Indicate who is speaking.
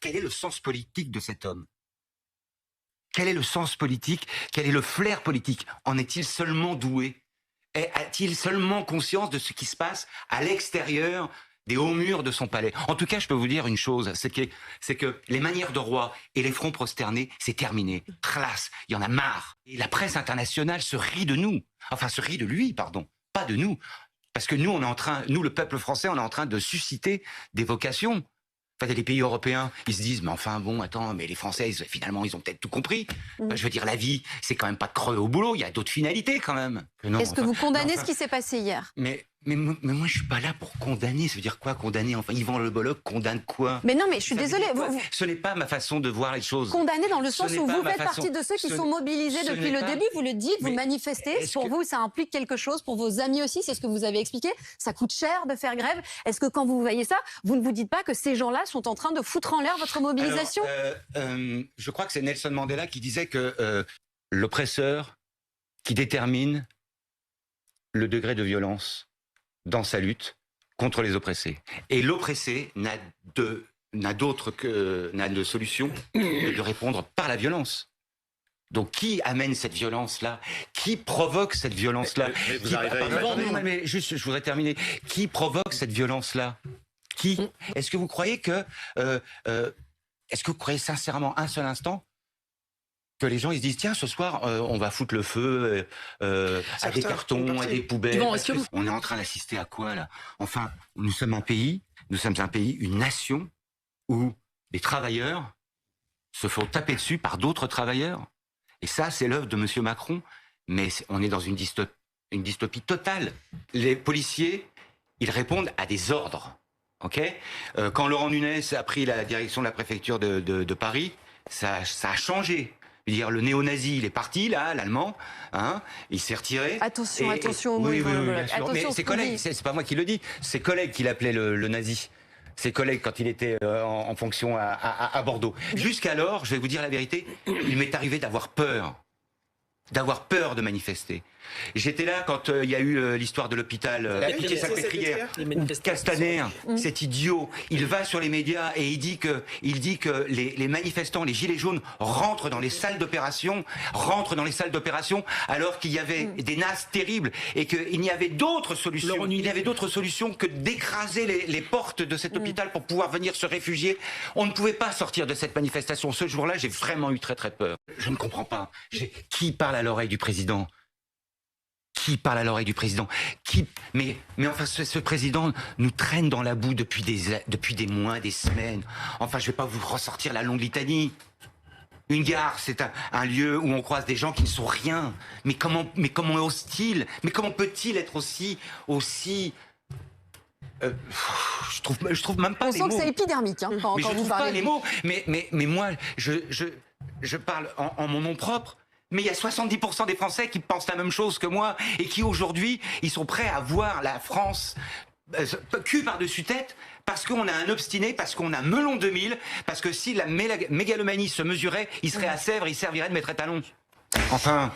Speaker 1: quel est le sens politique de cet homme? Quel est le sens politique? Quel est le flair politique? En est-il seulement doué? A-t-il seulement conscience de ce qui se passe à l'extérieur des hauts murs de son palais? En tout cas, je peux vous dire une chose, c'est que les manières de roi et les fronts prosternés, c'est terminé. Classe, il y en a marre. Et la presse internationale se rit de nous. Enfin, se rit de lui, pardon, pas de nous. Parce que nous, nous, le peuple français, on est en train de susciter des vocations. Enfin, les pays européens, ils se disent, mais enfin, bon, attends, mais les Français, finalement, ils ont peut-être tout compris. Enfin, je veux dire, la vie, c'est quand même pas de crever au boulot, il y a d'autres finalités, quand même.
Speaker 2: Est-ce que vous condamnez ce qui s'est passé hier?
Speaker 1: Mais moi, je suis pas là pour condamner. Ça veut dire quoi, condamner? Enfin, Yvan Le Bolloc condamne quoi?
Speaker 2: Mais non, mais je suis désolée.
Speaker 1: Ce n'est pas ma façon de voir les choses.
Speaker 2: Condamner dans le sens où vous faites partie de ceux qui sont mobilisés depuis le début. Vous le dites, vous manifestez. Pour vous, ça implique quelque chose. Pour vos amis aussi, c'est ce que vous avez expliqué. Ça coûte cher de faire grève. Est-ce que quand vous voyez ça, vous ne vous dites pas que ces gens-là sont en train de foutre en l'air votre mobilisation?
Speaker 1: Je crois que c'est Nelson Mandela qui disait que l'oppresseur qui détermine le degré de violence dans sa lutte contre les oppressés. Et l'oppressé n'a de solution que de répondre par la violence. Donc qui amène cette violence-là? Qui provoque cette violence-là? Juste, je voudrais terminer. Qui provoque cette violence-là? Qui? Est-ce que vous croyez est-ce que vous croyez sincèrement un seul instant que les gens ils se disent tiens ce soir on va foutre le feu à des cartons, à des poubelles. On est en train d'assister à quoi là? Enfin, nous sommes un pays, une nation où des travailleurs se font taper dessus par d'autres travailleurs. Et ça, c'est l'œuvre de Monsieur Macron. Mais on est dans une dystopie totale. Les policiers, ils répondent à des ordres. Ok? Quand Laurent Nunez a pris la direction de la préfecture de Paris, ça a changé. Je veux dire, le néo-nazi, il est parti, là, l'allemand, hein, il s'est retiré.
Speaker 2: Attention au mot.
Speaker 1: Oui, bien sûr. Mais ses collègues, c'est pas moi qui le dis, ses collègues qui l'appelaient le nazi. Ses collègues quand il était en fonction à Bordeaux. Jusqu'alors, je vais vous dire la vérité, il m'est arrivé d'avoir peur de manifester. J'étais là quand il y a eu l'histoire de l'hôpital Pitié-Salpêtrière. Castaner, cet idiot, il va sur les médias et il dit que les manifestants, les gilets jaunes rentrent dans les salles d'opération, alors qu'il y avait des nasses terribles et qu'il n'y avait d'autres solutions. Il n'y avait d'autres solutions que d'écraser les portes de cet hôpital pour pouvoir venir se réfugier. On ne pouvait pas sortir de cette manifestation. Ce jour-là, j'ai vraiment eu très très peur. Je ne comprends pas. Qui parle à l'oreille du président? Qui parle à l'oreille du président? Mais enfin, ce président nous traîne dans la boue depuis des mois, des semaines. Enfin, je vais pas vous ressortir la longue litanie. Une gare, c'est un lieu où on croise des gens qui ne sont rien. Mais comment ose-t-il? Mais comment peut-il être aussi je trouve même pas les mots.
Speaker 2: On sent que c'est épidermique, hein, quand vous parlez.
Speaker 1: Pas les mots. Mais moi, je parle en mon nom propre. Mais il y a 70% des Français qui pensent la même chose que moi et qui aujourd'hui, ils sont prêts à voir la France cul par-dessus tête parce qu'on a un obstiné, parce qu'on a Melon 2000, parce que si la mégalomanie se mesurait, il serait à Sèvres, il servirait de maître étalon. Enfin,